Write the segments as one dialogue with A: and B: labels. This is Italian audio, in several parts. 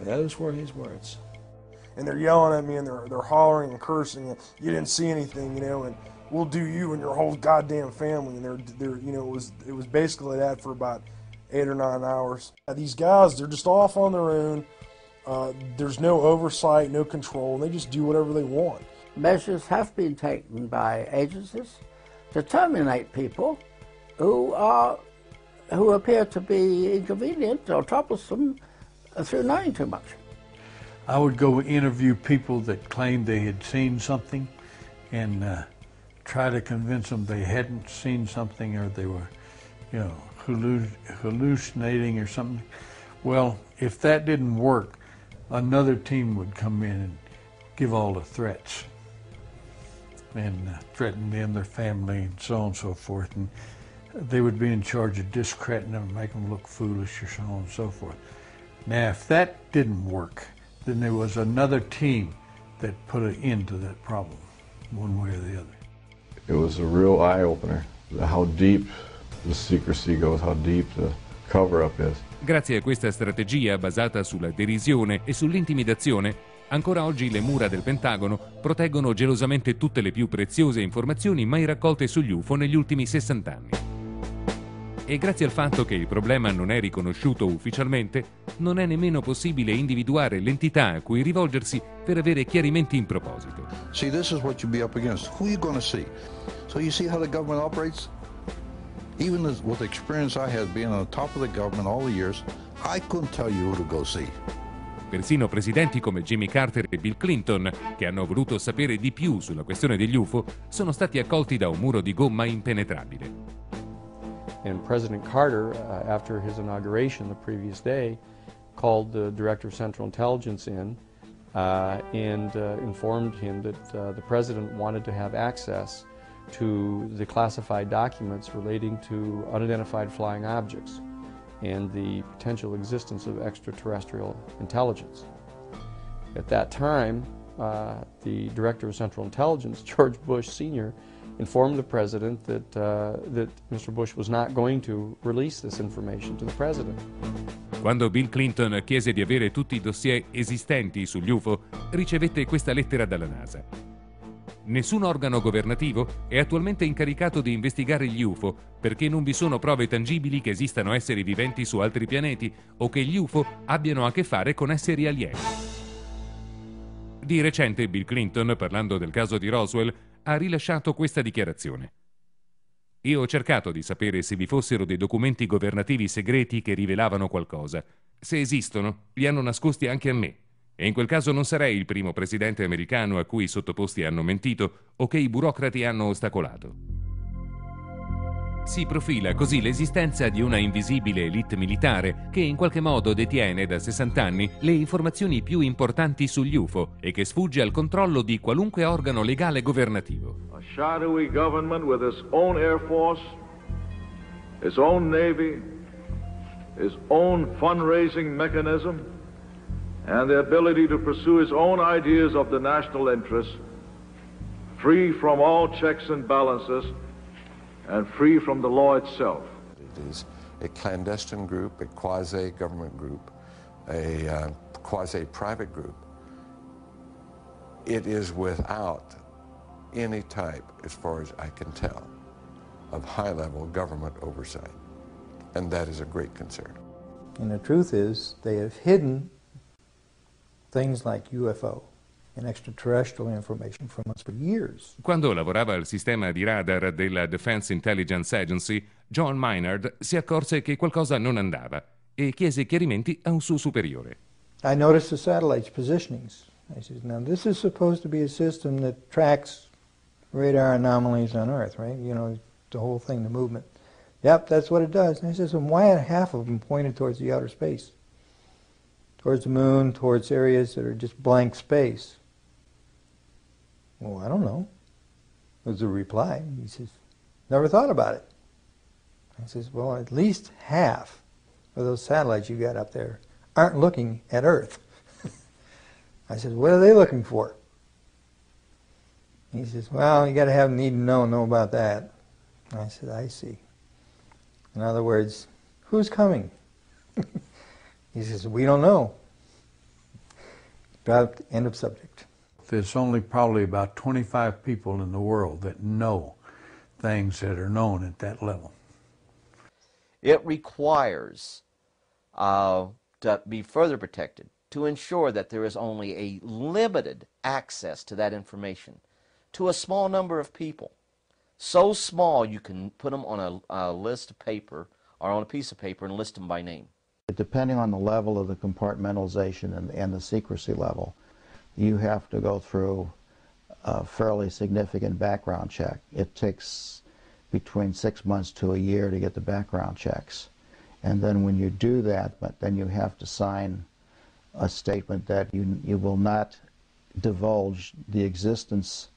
A: Those were his words.
B: And they're yelling at me, and they're hollering and cursing, and you didn't see anything, you know, and we'll do you and your whole goddamn family. And they're you know, it was basically that for about 8 or 9 hours. These guys, they're just off on their own. There's no oversight, no control, and they just do whatever they want.
C: Measures have been taken by agencies to terminate people who appear to be inconvenient or troublesome through knowing too much.
D: I would go interview people that claimed they had seen something and try to convince them they hadn't seen something, or they were, you know, hallucinating or something. Well, if that didn't work, another team would come in and give all the threats and threaten them, their family, and so on and so forth. And they would be in charge of discrediting them, make them look foolish, or so on and so forth. Now, if that didn't work, then there was another team that put an end to that problem, one way or the other.
E: It was a real eye-opener, how deep the secrecy goes, how deep the cover-up is.
F: Grazie a questa strategia basata sulla derisione e sull'intimidazione, ancora oggi le mura del Pentagono proteggono gelosamente tutte le più preziose informazioni mai raccolte sugli UFO negli ultimi 60 anni. E grazie al fatto che il problema non è riconosciuto ufficialmente, non è nemmeno possibile individuare l'entità a cui rivolgersi per avere chiarimenti in proposito.
G: See, this is what you'll be up against. Who are you going to see? So you see how the government operates? Even with the experience I had being on the top of the government all the years, I couldn't tell you who to go see.
F: Persino presidenti come Jimmy Carter e Bill Clinton, che hanno voluto sapere di più sulla questione degli UFO, sono stati accolti da un muro di gomma impenetrabile.
H: And President Carter, after his inauguration the previous day, called the Director of Central Intelligence in and informed him that the President wanted to have access to the classified documents relating to unidentified flying objects and the potential existence of extraterrestrial intelligence. At that time, the Director of Central Intelligence, George Bush Sr., informed the President that, that Mr. Bush was not going to release this information to the President.
F: Quando Bill Clinton chiese di avere tutti i dossier esistenti sugli UFO, ricevette questa lettera dalla NASA. Nessun organo governativo è attualmente incaricato di investigare gli UFO perché non vi sono prove tangibili che esistano esseri viventi su altri pianeti o che gli UFO abbiano a che fare con esseri alieni. Di recente Bill Clinton, parlando del caso di Roswell, ha rilasciato questa dichiarazione. Io ho cercato di sapere se vi fossero dei documenti governativi segreti che rivelavano qualcosa. Se esistono, li hanno nascosti anche a me. E in quel caso non sarei il primo presidente americano a cui i sottoposti hanno mentito o che i burocrati hanno ostacolato. Si profila così l'esistenza di una invisibile elite militare che in qualche modo detiene da 60 anni le informazioni più importanti sugli UFO e che sfugge al controllo di qualunque organo legale governativo.
I: A shadowy government with its own air force, its own navy, its own fundraising mechanism, and the ability to pursue its own ideas of the national interest, free from all checks and balances, and free from the law itself.
J: It is a clandestine group, a quasi-government group, a quasi-private group. It is without any type, as far as I can tell, of high-level government oversight, and that is a great concern.
K: And the truth is, they have hidden things like U.F.O. and extraterrestrial information from us for years.
F: Quando lavorava al sistema di radar della Defense Intelligence Agency, John Maynard si accorse che qualcosa non andava e chiese chiarimenti a un suo superiore.
K: I noticed the satellite's positionings. I said, now this is supposed to be a system that tracks radar anomalies on Earth, right? You know, the whole thing, the movement. Yep, that's what it does. And I said, so why are half of them pointed towards the outer space? Towards the moon, towards areas that are just blank space? Well, I don't know, was the reply. He says, never thought about it. I says, well, at least half of those satellites you got up there aren't looking at Earth. I said, what are they looking for? He says, well, you got to have need to know about that. I said, I see. In other words, who's coming? He says, we don't know. End of subject.
D: There's only probably about 25 people in the world that know things that are known at that level.
A: It requires to be further protected, to ensure that there is only a limited access to that information to a small number of people. So small you can put them on a list of paper or on a piece of paper and list them by name.
L: Depending on the level of the compartmentalization and the secrecy level, you have to go through a fairly significant background check. It takes between 6 months to a year to get the background checks. And then when you do that, then you have to sign a statement that you will not divulge the existence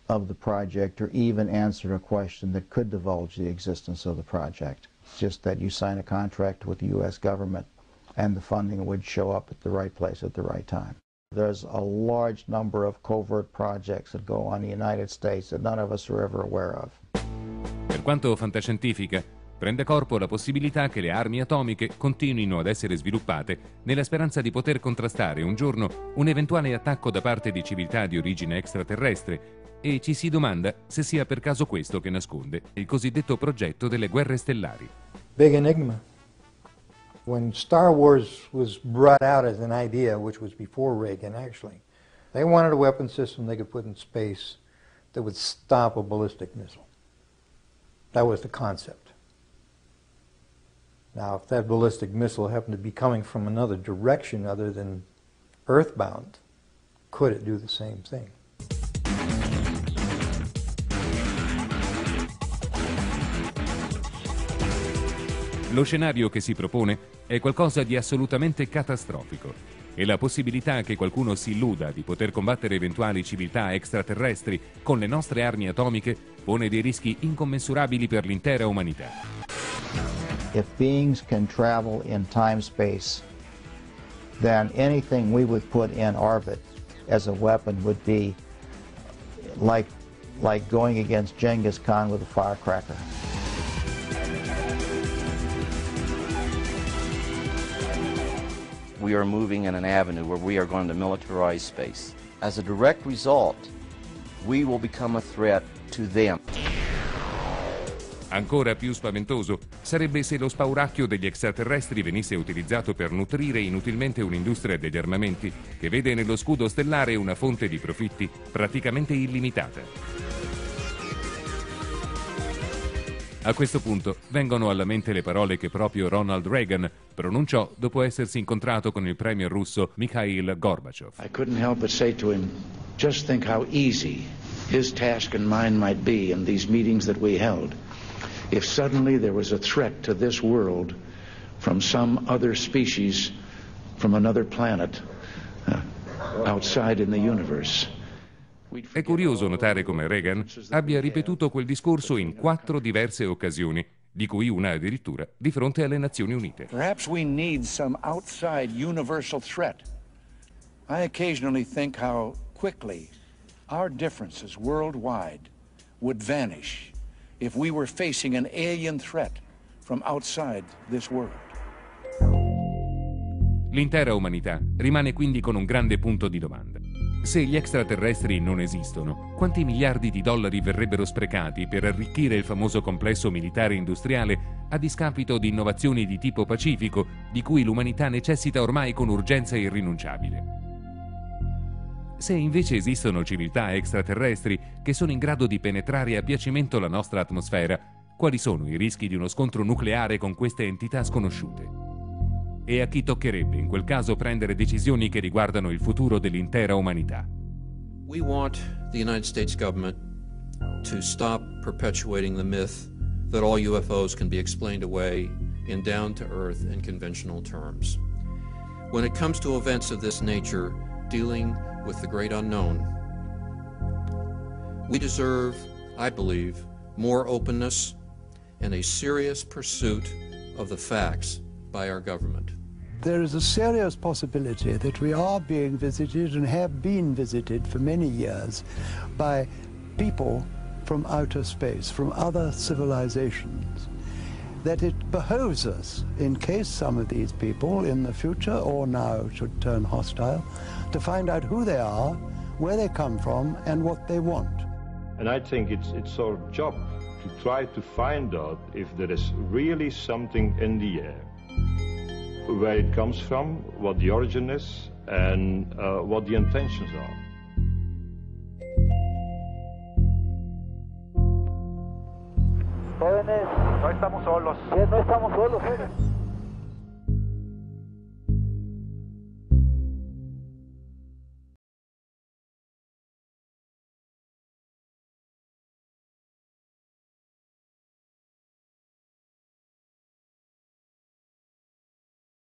L: of the project or even answer a question that could divulge the existence of the project. It's just that you sign a contract with the U.S. government and the funding would show up at the right place at the right time. There's a large number of covert projects that go on in the United States that none of us are ever aware of.
F: Per quanto fantascientifica, prende corpo la possibilità che le armi atomiche continuino ad essere sviluppate nella speranza di poter contrastare un giorno un eventuale attacco da parte di civiltà di origine extraterrestre, e ci si domanda se sia per caso questo che nasconde il cosiddetto progetto delle guerre stellari.
K: Big enigma. When Star Wars was brought out as an idea, which was before Reagan actually, they wanted a weapon system they could put in space that would stop a ballistic missile. That was the concept. Now, if that ballistic missile happened to be coming from another direction other than earthbound, could it do the same thing?
F: Lo scenario che si propone è qualcosa di assolutamente catastrofico e la possibilità che qualcuno si illuda di poter combattere eventuali civiltà extraterrestri con le nostre armi atomiche pone dei rischi incommensurabili per l'intera umanità.
L: If beings can travel in time-space, then anything we would put in orbit as a weapon would be like going against Genghis Khan with a firecracker.
A: We are moving in an avenue where we are going to militarize space. As a direct result, we will become a threat to them.
F: Ancora più spaventoso sarebbe se lo spauracchio degli extraterrestri venisse utilizzato per nutrire inutilmente un'industria degli armamenti che vede nello scudo stellare una fonte di profitti praticamente illimitata. A questo punto vengono alla mente le parole che proprio Ronald Reagan pronunciò dopo essersi incontrato con il premier russo Mikhail Gorbachev.
M: I couldn't help but say to him, just think how easy his task and mine might be in these meetings that we held if suddenly there was a threat to this world from some other species from another planet outside in the universe.
F: È curioso notare come Reagan abbia ripetuto quel discorso in 4 diverse occasioni, di cui una addirittura di fronte alle Nazioni Unite.
M: Perhaps we need some outside universal threat. I occasionally think how quickly our differences worldwide would vanish if we were facing an alien threat from outside this world.
F: L'intera umanità rimane quindi con un grande punto di domanda. Se gli extraterrestri non esistono, quanti miliardi di dollari verrebbero sprecati per arricchire il famoso complesso militare industriale a discapito di innovazioni di tipo pacifico di cui l'umanità necessita ormai con urgenza irrinunciabile? Se invece esistono civiltà extraterrestri che sono in grado di penetrare a piacimento la nostra atmosfera, quali sono i rischi di uno scontro nucleare con queste entità sconosciute? E a chi toccherebbe in quel caso prendere decisioni che riguardano il futuro dell'intera umanità?
N: We want the United States government to stop perpetuating the myth that all UFOs can be explained away in down-to-earth and conventional terms. When it comes to events of this nature, dealing with the great unknown, we deserve, I believe, more openness and a serious pursuit of the facts by our government.
O: There is a serious possibility that we are being visited and have been visited for many years by people from outer space, from other civilizations. That it behoves us, in case some of these people in the future or now should turn hostile, to find out who they are, where they come from, and what they want.
P: And I think it's our job to try to find out if there is really something in the air, where it comes from, what the origin is, and what the intentions are.
Q: Jóvenes, no estamos solos. No estamos solos, jóvenes.